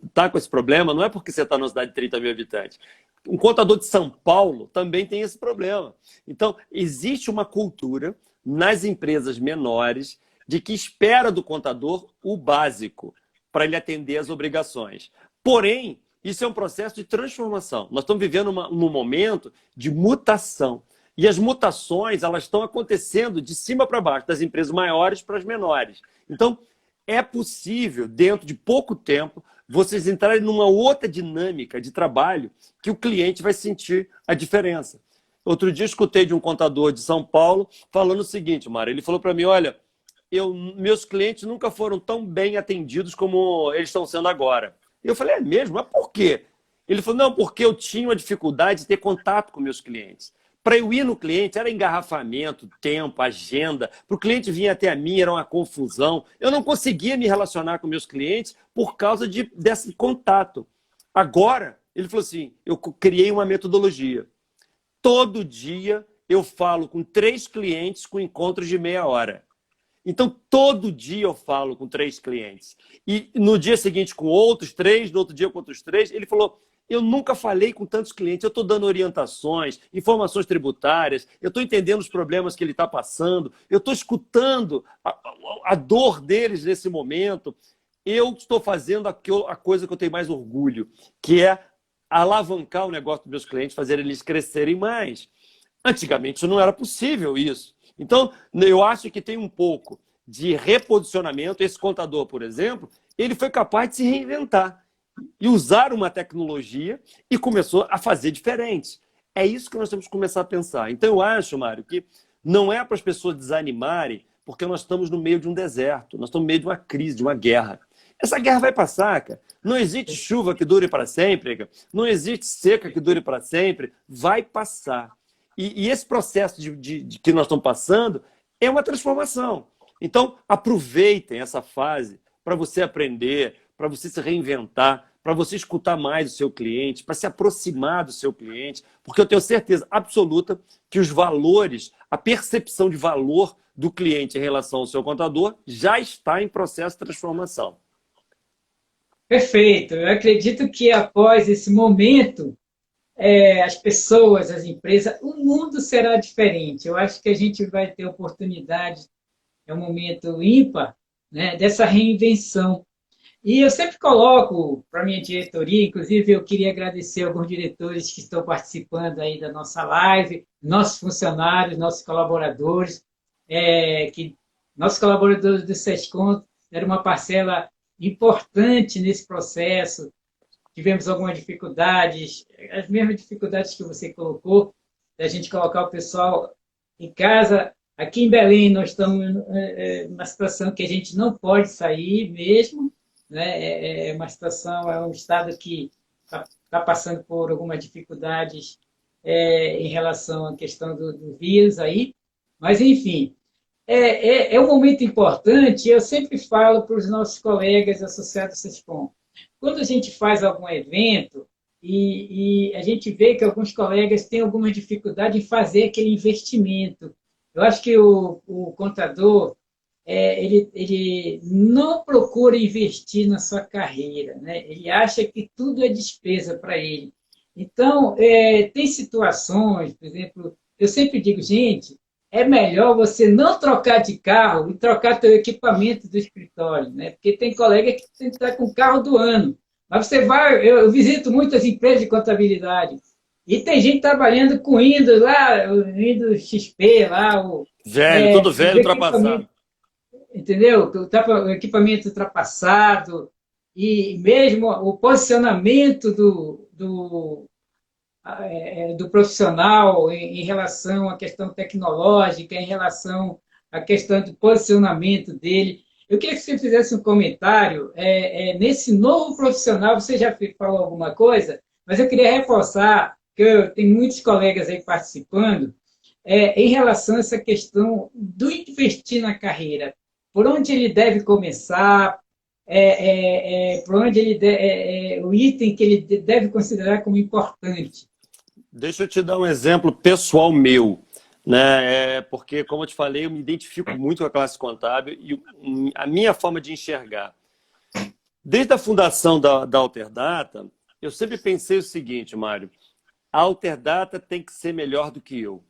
está com esse problema, não é porque você está numa cidade de 30 mil habitantes. Um contador de São Paulo também tem esse problema. Então, existe uma cultura nas empresas menores de que espera do contador o básico para ele atender às obrigações. Porém, isso é um processo de transformação. Nós estamos vivendo num momento de mutação. E as mutações elas estão acontecendo de cima para baixo, das empresas maiores para as menores. Então, é possível, dentro de pouco tempo, vocês entrarem numa outra dinâmica de trabalho que o cliente vai sentir a diferença. Outro dia eu escutei de um contador de São Paulo falando o seguinte, Mário, ele falou para mim, olha, meus clientes nunca foram tão bem atendidos como eles estão sendo agora. E eu falei, é mesmo? Mas por quê? Ele falou, não, porque eu tinha uma dificuldade de ter contato com meus clientes. Para eu ir no cliente, era engarrafamento, tempo, agenda. Para o cliente vir até a mim, era uma confusão. Eu não conseguia me relacionar com meus clientes por causa desse contato. Agora, ele falou assim, eu criei uma metodologia. Todo dia eu falo com 3 clientes com encontros de meia hora. Então, todo dia eu falo com 3 clientes. E no dia seguinte com outros 3, no outro dia com outros 3. Ele falou, eu nunca falei com tantos clientes, eu estou dando orientações, informações tributárias, eu estou entendendo os problemas que ele está passando, eu estou escutando a dor deles nesse momento. Eu estou fazendo a coisa que eu tenho mais orgulho, que é alavancar o negócio dos meus clientes, fazer eles crescerem mais. Antigamente não era possível isso. Então, eu acho que tem um pouco de reposicionamento. Esse contador, por exemplo, ele foi capaz de se reinventar e usar uma tecnologia e começou a fazer diferente. É isso que nós temos que começar a pensar. Então, eu acho, Mário, que não é para as pessoas desanimarem, porque nós estamos no meio de um deserto, nós estamos no meio de uma crise, de uma guerra. Essa guerra vai passar, cara. Não existe chuva que dure para sempre, cara. Não existe seca que dure para sempre. Vai passar. E esse processo de que nós estamos passando é uma transformação. Então, aproveitem essa fase para você aprender, para você se reinventar, para você escutar mais o seu cliente, para se aproximar do seu cliente, porque eu tenho certeza absoluta que os valores, a percepção de valor do cliente em relação ao seu contador já está em processo de transformação. Perfeito. Eu acredito que após esse momento, as pessoas, as empresas, o mundo será diferente. Eu acho que a gente vai ter oportunidade, é um momento ímpar, né, dessa reinvenção. E eu sempre coloco para a minha diretoria, inclusive eu queria agradecer alguns diretores que estão participando aí da nossa live, nossos funcionários, nossos colaboradores, nossos colaboradores do SESCOM deram uma parcela importante nesse processo. Tivemos algumas dificuldades, as mesmas dificuldades que você colocou, da gente colocar o pessoal em casa. Aqui em Belém nós estamos numa situação que a gente não pode sair mesmo, né? É uma situação, é um estado que está passando por algumas dificuldades em relação à questão do vírus aí, mas enfim, é um momento importante. Eu sempre falo para os nossos colegas associados à SESCOM, quando a gente faz algum evento e a gente vê que alguns colegas têm alguma dificuldade em fazer aquele investimento. Eu acho que o contador, ele não procura investir na sua carreira, né? Ele acha que tudo é despesa para ele. Então, tem situações, por exemplo, eu sempre digo, gente, é melhor você não trocar de carro e trocar seu equipamento do escritório, né? Porque tem colega que tem que estar com o carro do ano. Mas você vai, eu visito muitas empresas de contabilidade e tem gente trabalhando com Windows lá, o Windows XP lá, Velho, tudo os velho, ultrapassado. entendeu? O equipamento ultrapassado e mesmo o posicionamento do profissional em relação à questão tecnológica, em relação à questão do posicionamento dele. Eu queria que você fizesse um comentário. Nesse novo profissional, você já falou alguma coisa, mas eu queria reforçar, que tem muitos colegas aí participando, em relação a essa questão do investir na carreira. Por onde ele deve começar, por onde o item que ele deve considerar como importante. Deixa eu te dar um exemplo pessoal meu, né? Porque, como eu te falei, eu me identifico muito com a classe contábil e a minha forma de enxergar. Desde a fundação da Alterdata, eu sempre pensei o seguinte, Mário: a Alterdata tem que ser melhor do que eu.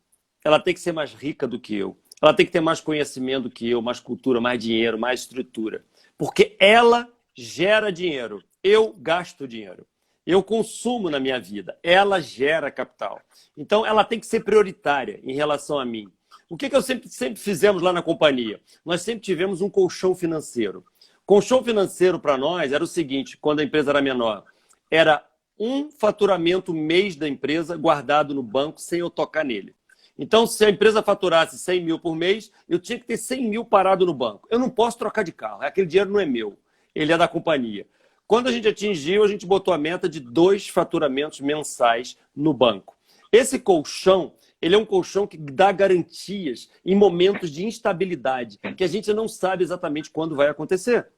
Ela tem que ser mais rica do que eu. Ela tem que ter mais conhecimento do que eu, mais cultura, mais dinheiro, mais estrutura. Porque ela gera dinheiro. Eu gasto dinheiro. Eu consumo na minha vida. Ela gera capital. Então, ela tem que ser prioritária em relação a mim. O que eu sempre fizemos lá na companhia? Nós sempre tivemos um colchão financeiro. Colchão financeiro para nós era o seguinte, quando a empresa era menor. Era um faturamento mês da empresa guardado no banco sem eu tocar nele. Então, se a empresa faturasse 100 mil por mês, eu tinha que ter 100 mil parado no banco. Eu não posso trocar de carro. Aquele dinheiro não é meu. Ele é da companhia. Quando a gente atingiu, a gente botou a meta de 2 faturamentos mensais no banco. Esse colchão, ele é um colchão que dá garantias em momentos de instabilidade, que a gente não sabe exatamente quando vai acontecer.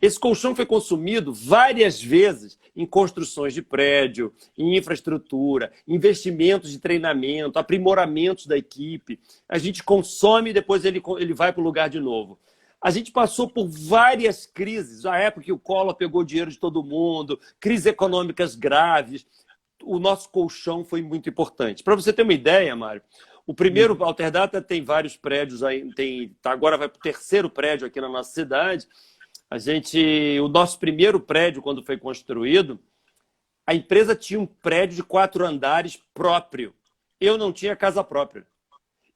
Esse colchão foi consumido várias vezes em construções de prédio, em infraestrutura, investimentos de treinamento, aprimoramentos da equipe. A gente consome e depois ele vai para o lugar de novo. A gente passou por várias crises, a época que o Collor pegou dinheiro de todo mundo, crises econômicas graves. O nosso colchão foi muito importante. Para você ter uma ideia, Mário, o primeiro, a Alterdata tem vários prédios, agora vai para o 3º prédio aqui na nossa cidade. O nosso primeiro prédio, quando foi construído, a empresa tinha um prédio de 4 andares próprio. Eu não tinha casa própria.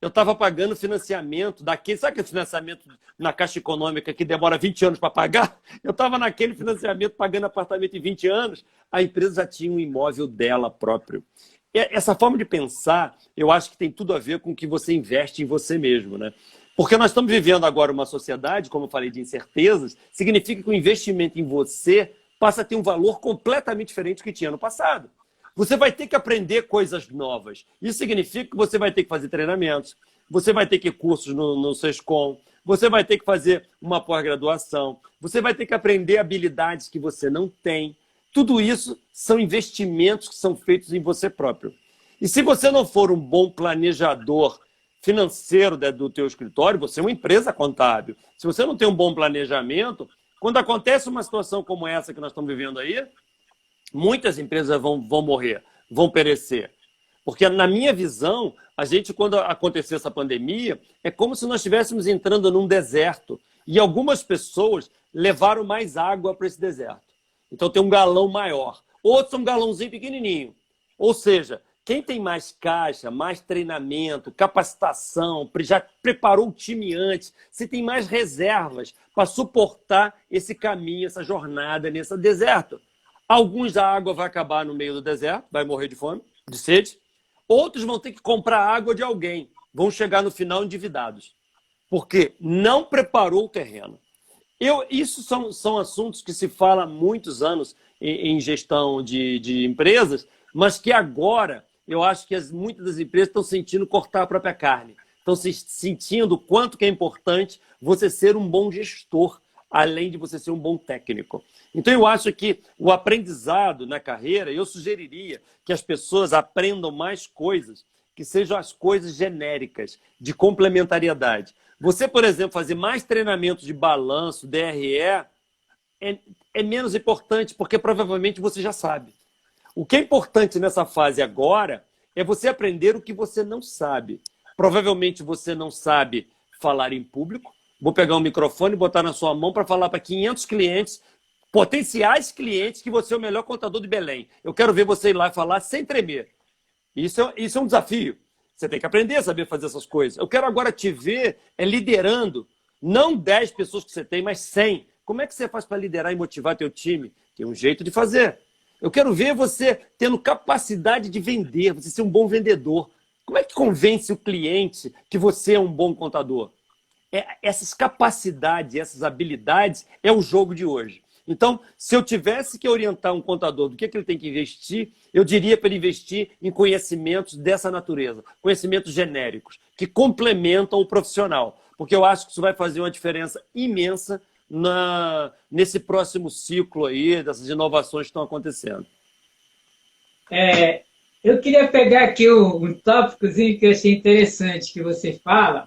Eu estava pagando financiamento daquele... Sabe aquele financiamento na Caixa Econômica que demora 20 anos para pagar? Eu estava naquele financiamento pagando apartamento em 20 anos. A empresa já tinha um imóvel dela próprio. Essa forma de pensar, eu acho que tem tudo a ver com o que você investe em você mesmo, né? Porque nós estamos vivendo agora uma sociedade, como eu falei, de incertezas, significa que o investimento em você passa a ter um valor completamente diferente do que tinha no passado. Você vai ter que aprender coisas novas. Isso significa que você vai ter que fazer treinamentos, você vai ter que ir cursos no SESCOM, você vai ter que fazer uma pós-graduação, você vai ter que aprender habilidades que você não tem. Tudo isso são investimentos que são feitos em você próprio. E se você não for um bom planejador financeiro do teu escritório, você é uma empresa contábil. Se você não tem um bom planejamento, quando acontece uma situação como essa que nós estamos vivendo aí, muitas empresas vão morrer, vão perecer. Porque, na minha visão, quando acontecer essa pandemia, é como se nós estivéssemos entrando num deserto. E algumas pessoas levaram mais água para esse deserto. Então, tem um galão maior. Outros um galãozinho pequenininho. Ou seja, quem tem mais caixa, mais treinamento, capacitação, já preparou o time antes, se tem mais reservas para suportar esse caminho, essa jornada nesse deserto. Alguns a água vai acabar no meio do deserto, vai morrer de fome, de sede. Outros vão ter que comprar água de alguém, vão chegar no final endividados, porque não preparou o terreno. Isso são assuntos que se fala há muitos anos em gestão de empresas, mas que agora eu acho que muitas das empresas estão sentindo cortar a própria carne. estão se sentindo o quanto que é importante você ser um bom gestor, além de você ser um bom técnico. Então, eu acho que o aprendizado na carreira, eu sugeriria que as pessoas aprendam mais coisas que sejam as coisas genéricas, de complementariedade. Você, por exemplo, fazer mais treinamentos de balanço, DRE, é menos importante, porque provavelmente você já sabe. O que é importante nessa fase agora é você aprender o que você não sabe. Provavelmente você não sabe falar em público. Vou pegar um microfone e botar na sua mão para falar para 500 clientes, potenciais clientes, que você é o melhor contador de Belém. Eu quero ver você ir lá e falar sem tremer. Isso é um desafio. Você tem que aprender a saber fazer essas coisas. Eu quero agora te ver liderando, não 10 pessoas que você tem, mas 100. Como é que você faz para liderar e motivar teu time? Tem um jeito de fazer. Eu quero ver você tendo capacidade de vender, você ser um bom vendedor. Como é que convence o cliente que você é um bom contador? Essas capacidades, essas habilidades é o jogo de hoje. Então, se eu tivesse que orientar um contador do que ele tem que investir, eu diria para ele investir em conhecimentos dessa natureza, conhecimentos genéricos, que complementam o profissional. Porque eu acho que isso vai fazer uma diferença imensa nesse próximo ciclo aí, dessas inovações que estão acontecendo. Eu queria pegar aqui um tópicozinho que eu achei interessante que você fala,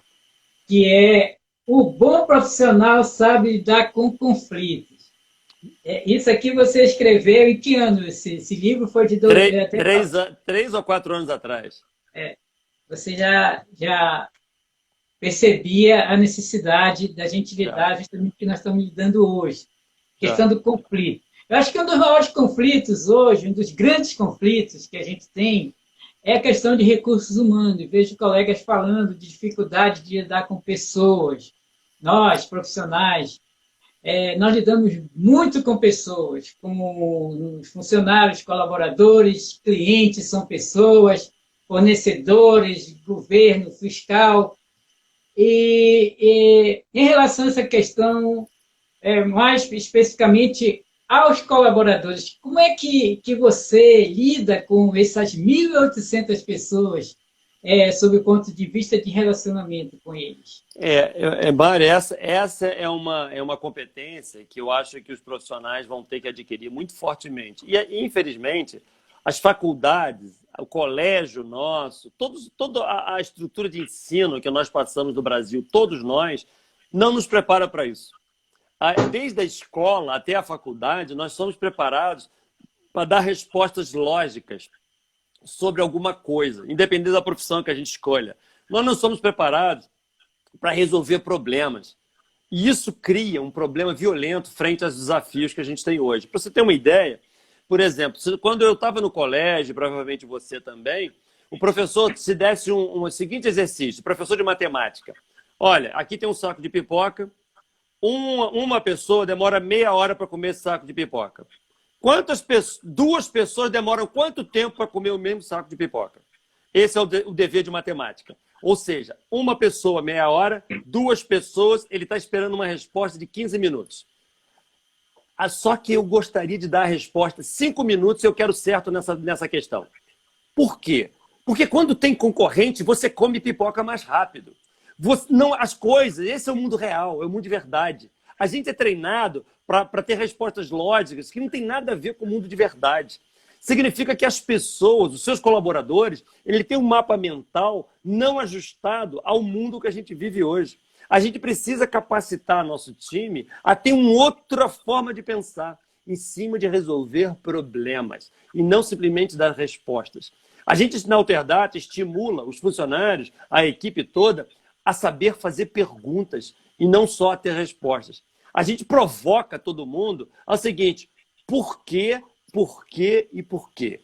que é o bom profissional sabe lidar com conflitos. Isso aqui você escreveu em que ano? Esse livro foi de... 3 ou 4 anos atrás. Você já percebia a necessidade da gente lidar justamente com o que nós estamos lidando hoje. Questão do conflito. Eu acho que um dos maiores conflitos hoje, um dos grandes conflitos que a gente tem, é a questão de recursos humanos. Eu vejo colegas falando de dificuldade de lidar com pessoas. Nós, profissionais, nós lidamos muito com pessoas, com os funcionários, colaboradores, clientes são pessoas, fornecedores, governo, fiscal. E em relação a essa questão, mais especificamente aos colaboradores, como é que você lida com essas 1.800 pessoas sob o ponto de vista de relacionamento com eles? Mário, essa é uma competência que eu acho que os profissionais vão ter que adquirir muito fortemente. E, infelizmente, as faculdades, o colégio nosso, toda a estrutura de ensino que nós passamos no Brasil, todos nós, não nos prepara para isso. Desde a escola até a faculdade, nós somos preparados para dar respostas lógicas sobre alguma coisa, independente da profissão que a gente escolha. Nós não somos preparados para resolver problemas. E isso cria um problema violento frente aos desafios que a gente tem hoje. Para você ter uma ideia, por exemplo, quando eu estava no colégio, provavelmente você também, o professor se desse um seguinte exercício, professor de matemática. Olha, aqui tem um saco de pipoca, uma pessoa demora meia hora para comer esse saco de pipoca. Duas pessoas demoram quanto tempo para comer o mesmo saco de pipoca? Esse é o dever de matemática. Ou seja, uma pessoa meia hora, duas pessoas, ele está esperando uma resposta de 15 minutos. Só que eu gostaria de dar a resposta 5 minutos e eu quero certo nessa questão. Por quê? Porque quando tem concorrente, você come pipoca mais rápido. As coisas, esse é o mundo real, é o mundo de verdade. A gente é treinado para ter respostas lógicas que não tem nada a ver com o mundo de verdade. Significa que as pessoas, os seus colaboradores, ele tem um mapa mental não ajustado ao mundo que a gente vive hoje. A gente precisa capacitar nosso time a ter uma outra forma de pensar em cima de resolver problemas e não simplesmente dar respostas. A gente, na Alterdata, estimula os funcionários, a equipe toda, a saber fazer perguntas e não só a ter respostas. A gente provoca todo mundo ao seguinte: por quê, por quê e por quê?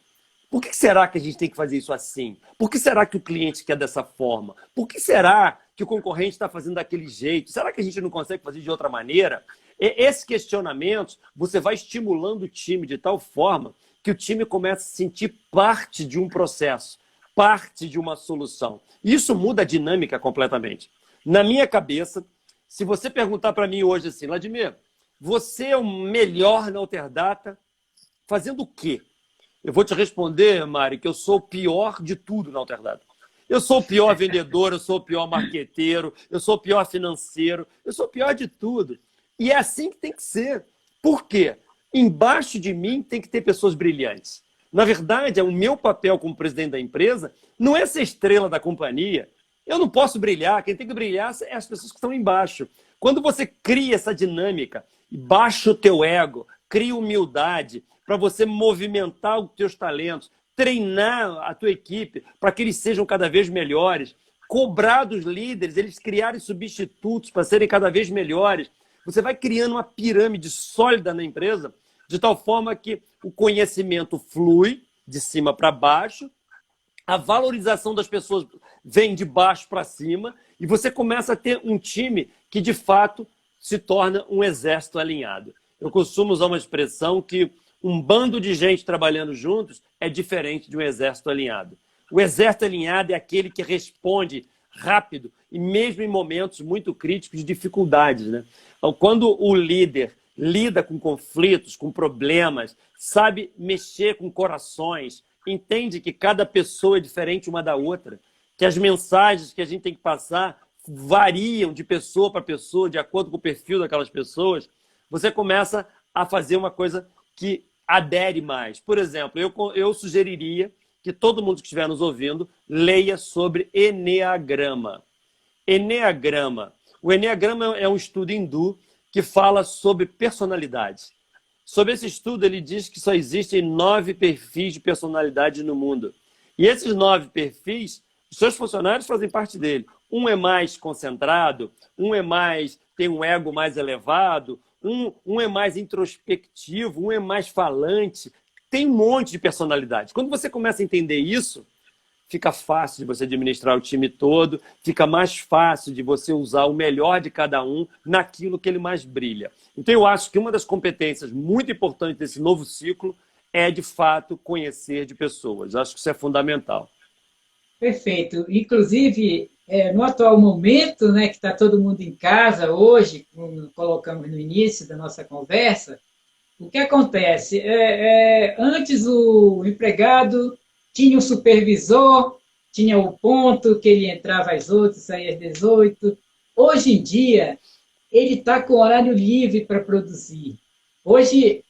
Por que será que a gente tem que fazer isso assim? Por que será que o cliente quer dessa forma? Por que será que o concorrente está fazendo daquele jeito? Será que a gente não consegue fazer de outra maneira? Esses questionamentos, você vai estimulando o time de tal forma que o time começa a se sentir parte de um processo, parte de uma solução. Isso muda a dinâmica completamente. Na minha cabeça, se você perguntar para mim hoje assim, Vladimir, você é o melhor na Alterdata fazendo o quê? Eu vou te responder, Mari, que eu sou o pior de tudo na Alterdata. Eu sou o pior vendedor, eu sou o pior marqueteiro, eu sou o pior financeiro, eu sou o pior de tudo. E é assim que tem que ser. Por quê? Embaixo de mim tem que ter pessoas brilhantes. Na verdade, o meu papel como presidente da empresa não é ser estrela da companhia. Eu não posso brilhar, quem tem que brilhar é as pessoas que estão embaixo. Quando você cria essa dinâmica, baixa o teu ego, cria humildade para você movimentar os teus talentos, treinar a tua equipe para que eles sejam cada vez melhores, cobrar dos líderes, eles criarem substitutos para serem cada vez melhores. Você vai criando uma pirâmide sólida na empresa, de tal forma que o conhecimento flui de cima para baixo, a valorização das pessoas vem de baixo para cima e você começa a ter um time que, de fato, se torna um exército alinhado. Eu costumo usar uma expressão que um bando de gente trabalhando juntos é diferente de um exército alinhado. O exército alinhado é aquele que responde rápido e mesmo em momentos muito críticos de dificuldades, né? Então, quando o líder lida com conflitos, com problemas, sabe mexer com corações, entende que cada pessoa é diferente uma da outra, que as mensagens que a gente tem que passar variam de pessoa para pessoa, de acordo com o perfil daquelas pessoas, você começa a fazer uma coisa que adere mais. Por exemplo, eu sugeriria que todo mundo que estiver nos ouvindo leia sobre Eneagrama. Eneagrama. O Eneagrama é um estudo hindu que fala sobre personalidade. Sobre esse estudo, ele diz que só existem 9 perfis de personalidade no mundo. E esses 9 perfis, os seus funcionários fazem parte dele. Um é mais concentrado, tem um ego mais elevado, um é mais introspectivo, um é mais falante. Tem um monte de personalidade. Quando você começa a entender isso, fica fácil de você administrar o time todo, fica mais fácil de você usar o melhor de cada um naquilo que ele mais brilha. Então, eu acho que uma das competências muito importantes desse novo ciclo é, de fato, conhecer de pessoas. Eu acho que isso é fundamental. Perfeito. Inclusive, no atual momento, né, que está todo mundo em casa hoje, como colocamos no início da nossa conversa, o que acontece? Antes o empregado tinha um supervisor, tinha o ponto que ele entrava às 8, saía às 18. Hoje em dia, ele está com horário livre para produzir. Hoje,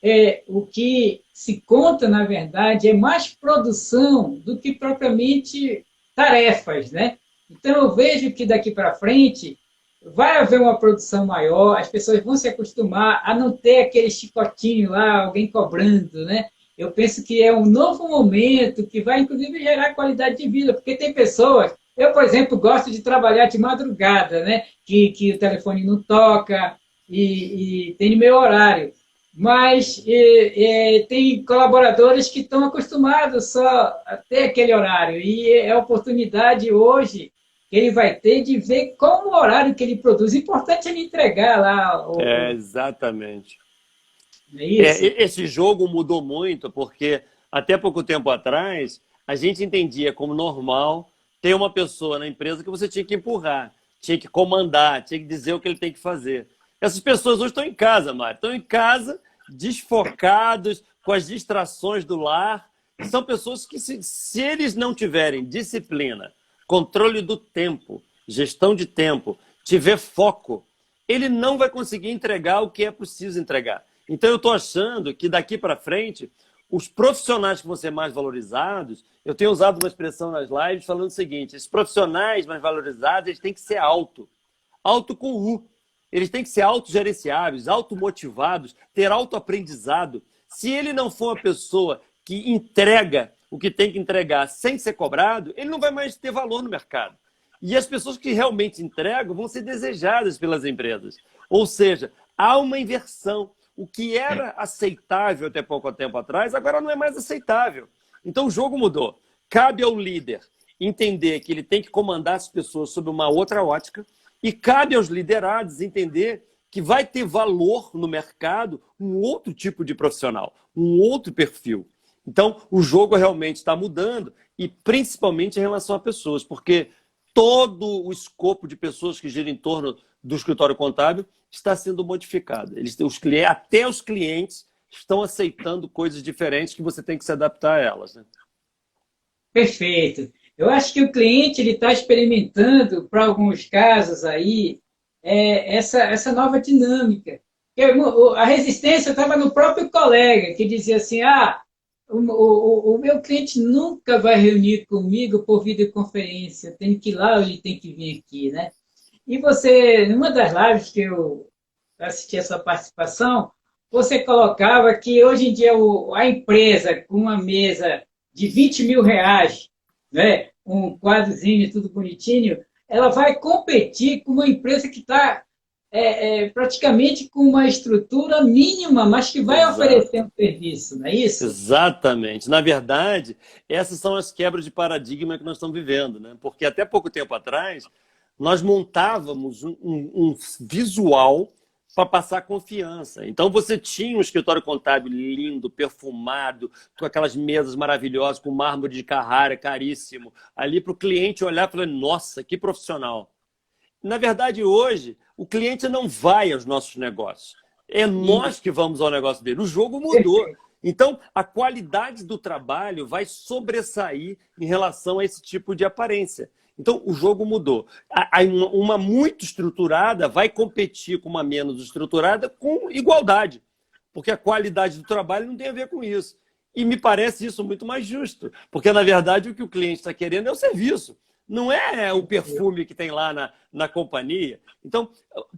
o que se conta, na verdade, é mais produção do que propriamente tarefas, né? Então, eu vejo que daqui para frente vai haver uma produção maior, as pessoas vão se acostumar a não ter aquele chicotinho lá, alguém cobrando, né? Eu penso que é um novo momento que vai, inclusive, gerar qualidade de vida, porque tem pessoas... Eu, por exemplo, gosto de trabalhar de madrugada, né? Que o telefone não toca e tem meu horário. Mas tem colaboradores que estão acostumados só a ter aquele horário. E é a oportunidade hoje que ele vai ter de ver como o horário que ele produz. O importante é ele entregar lá. Exatamente. É isso? Esse jogo mudou muito, porque até pouco tempo atrás, a gente entendia como normal ter uma pessoa na empresa que você tinha que empurrar, tinha que comandar, tinha que dizer o que ele tem que fazer. Essas pessoas hoje estão em casa, Mário. Estão em casa, desfocados, com as distrações do lar. São pessoas que, se eles não tiverem disciplina, controle do tempo, gestão de tempo, tiver foco, ele não vai conseguir entregar o que é preciso entregar. Então, eu estou achando que daqui para frente, os profissionais que vão ser mais valorizados, eu tenho usado uma expressão nas lives falando o seguinte, esses profissionais mais valorizados, eles têm que ser alto com U. Eles têm que ser autogerenciáveis, automotivados, ter autoaprendizado. Se ele não for uma pessoa que entrega o que tem que entregar sem ser cobrado, ele não vai mais ter valor no mercado. E as pessoas que realmente entregam vão ser desejadas pelas empresas. Ou seja, há uma inversão. O que era aceitável até pouco tempo atrás, agora não é mais aceitável. Então o jogo mudou. Cabe ao líder entender que ele tem que comandar as pessoas sob uma outra ótica e cabe aos liderados entender que vai ter valor no mercado um outro tipo de profissional, um outro perfil. Então o jogo realmente está mudando e principalmente em relação a pessoas, porque todo o escopo de pessoas que giram em torno do escritório contábil está sendo modificado. Até os clientes estão aceitando coisas diferentes que você tem que se adaptar a elas, né? Perfeito. Eu acho que o cliente ele está experimentando, para alguns casos aí, essa nova dinâmica. A resistência estava no próprio colega, que dizia assim, o meu cliente nunca vai reunir comigo por videoconferência, tem que ir lá ou ele tem que vir aqui, né? E você, numa das lives que eu assisti a sua participação, você colocava que hoje em dia a empresa com uma mesa de 20 mil reais, né, um quadrozinho tudo bonitinho, ela vai competir com uma empresa que está praticamente com uma estrutura mínima, mas que vai Exato. oferecer um serviço, não é isso? Exatamente. Na verdade, essas são as quebras de paradigma que nós estamos vivendo, né? Porque até pouco tempo atrás, nós montávamos um visual para passar confiança. Então, você tinha um escritório contábil lindo, perfumado, com aquelas mesas maravilhosas, com mármore de Carrara, caríssimo, ali para o cliente olhar e falar, nossa, que profissional. Na verdade, hoje, o cliente não vai aos nossos negócios. É E, nós que vamos ao negócio dele. O jogo mudou. Então, a qualidade do trabalho vai sobressair em relação a esse tipo de aparência. Então, o jogo mudou. Uma muito estruturada vai competir com uma menos estruturada com igualdade, porque a qualidade do trabalho não tem a ver com isso. E me parece isso muito mais justo, porque, na verdade, o que o cliente está querendo é o serviço. Não é o perfume que tem lá na companhia. Então,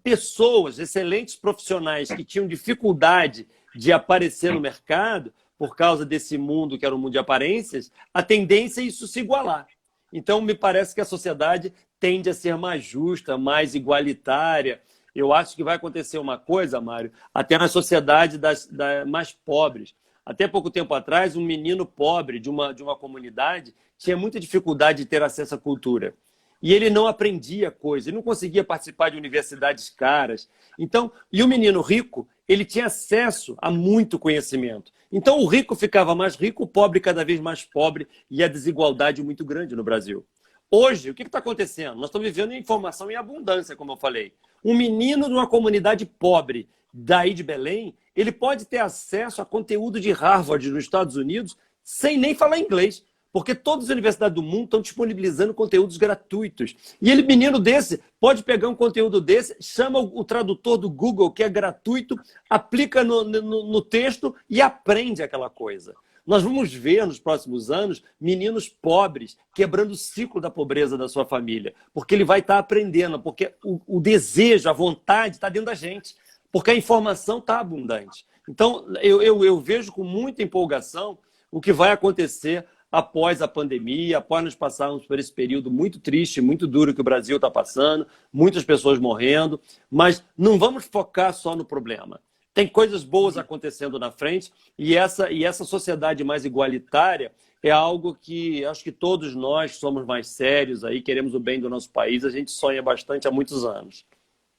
pessoas, excelentes profissionais que tinham dificuldade de aparecer no mercado por causa desse mundo que era um mundo de aparências, a tendência é isso se igualar. Então, me parece que a sociedade tende a ser mais justa, mais igualitária. Eu acho que vai acontecer uma coisa, Mário, até na sociedade das mais pobres. Até pouco tempo atrás, um menino pobre de uma comunidade tinha muita dificuldade de ter acesso à cultura. E ele não aprendia coisa, ele não conseguia participar de universidades caras. Então, e o menino rico, ele tinha acesso a muito conhecimento. Então, o rico ficava mais rico, o pobre cada vez mais pobre, e a desigualdade muito grande no Brasil. Hoje, o que está acontecendo? Nós estamos vivendo informação em abundância, como eu falei. Um menino de uma comunidade pobre, daí de Belém, ele pode ter acesso a conteúdo de Harvard nos Estados Unidos sem nem falar inglês, porque todas as universidades do mundo estão disponibilizando conteúdos gratuitos. E ele, menino desse, pode pegar um conteúdo desse, chama o tradutor do Google, que é gratuito, aplica no texto e aprende aquela coisa. Nós vamos ver nos próximos anos meninos pobres quebrando o ciclo da pobreza da sua família, porque ele vai estar aprendendo, porque o desejo, a vontade está dentro da gente, porque a informação está abundante. Então, eu vejo com muita empolgação o que vai acontecer após a pandemia, após nós passarmos por esse período muito triste, muito duro que o Brasil está passando, muitas pessoas morrendo, mas não vamos focar só no problema. Tem coisas boas acontecendo na frente e essa sociedade mais igualitária é algo que acho que todos nós que somos mais sérios, aí, queremos o bem do nosso país, a gente sonha bastante há muitos anos.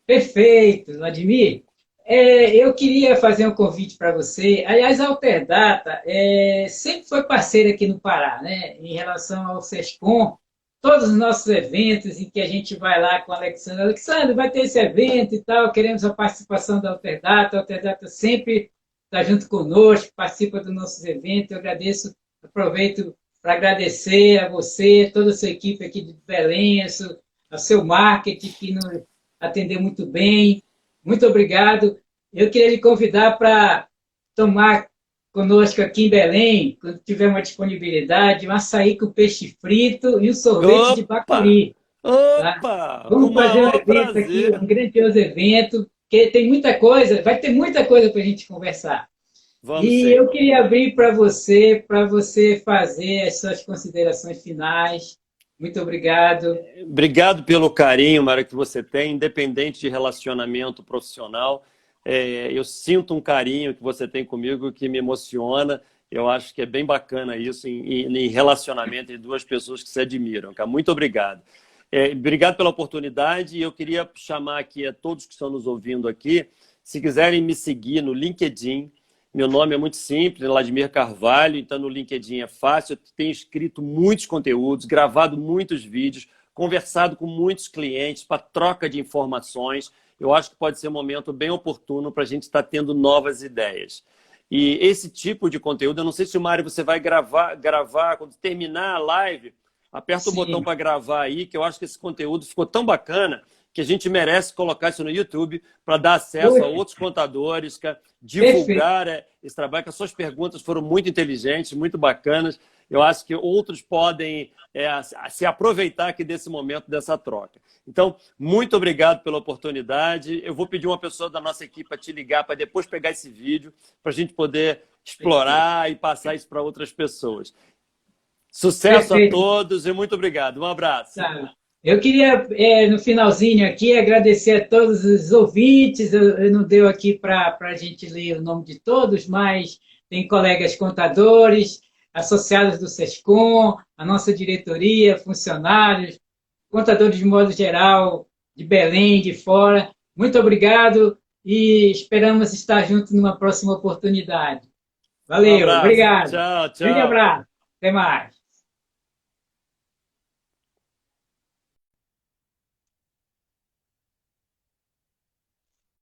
Perfeito, Vladimir. Eu queria fazer um convite para você. Aliás, a Alterdata sempre foi parceira aqui no Pará, né? Em relação ao SESCOM, todos os nossos eventos em que a gente vai lá com o Alexandre. Alexandre, vai ter esse evento e tal, queremos a participação da Alterdata. A Alterdata sempre está junto conosco, participa dos nossos eventos. Eu agradeço, aproveito para agradecer a você, toda a sua equipe aqui de Belém, ao seu marketing que nos atendeu muito bem. Muito obrigado. Eu queria lhe convidar para tomar conosco aqui em Belém, quando tiver uma disponibilidade, um açaí com peixe frito e um sorvete de Opa! bacuri. Tá? Opa! Com o Vamos fazer um maior evento aqui, prazer. um grandioso evento, que tem muita coisa, vai ter muita coisa para a gente conversar. Vamos E sim. eu queria abrir para você fazer as suas considerações finais. Muito obrigado. Obrigado pelo carinho, Mara, que você tem, independente de relacionamento profissional. Eu sinto um carinho que você tem comigo que me emociona. Eu acho que é bem bacana isso em relacionamento entre duas pessoas que se admiram. Cara. Muito obrigado. Obrigado pela oportunidade e eu queria chamar aqui a todos que estão nos ouvindo aqui, se quiserem me seguir no LinkedIn. Meu nome é muito simples, Vladimir Carvalho, então no LinkedIn é fácil. Eu tenho escrito muitos conteúdos, gravado muitos vídeos, conversado com muitos clientes para troca de informações. Eu acho que pode ser um momento bem oportuno para a gente estar tendo novas ideias. E esse tipo de conteúdo, eu não sei se o Mário você vai gravar quando terminar a live aperta o botão Sim, para gravar aí, que eu acho que esse conteúdo ficou tão bacana que a gente merece colocar isso no YouTube para dar acesso a poxa, outros contadores, perfeito. divulgar esse trabalho, que as suas perguntas foram muito inteligentes, muito bacanas. Eu acho que outros podem se aproveitar aqui desse momento, dessa troca. Então, muito obrigado pela oportunidade. Eu vou pedir uma pessoa da nossa equipe para te ligar, para depois pegar esse vídeo, para a gente poder Perfeito. explorar e passar isso para outras pessoas. Sucesso a Perfeito. todos e muito obrigado. Um abraço. Tá. Eu queria, no finalzinho aqui, agradecer a todos os ouvintes. Eu não deu aqui para a gente ler o nome de todos, mas tem colegas contadores, associados do SESCOM, a nossa diretoria, funcionários, contadores de modo geral, de Belém, de fora. Muito obrigado e esperamos estar juntos numa próxima oportunidade. Um Valeu, abraço. obrigado. Tchau, Grande tchau. abraço. Até mais.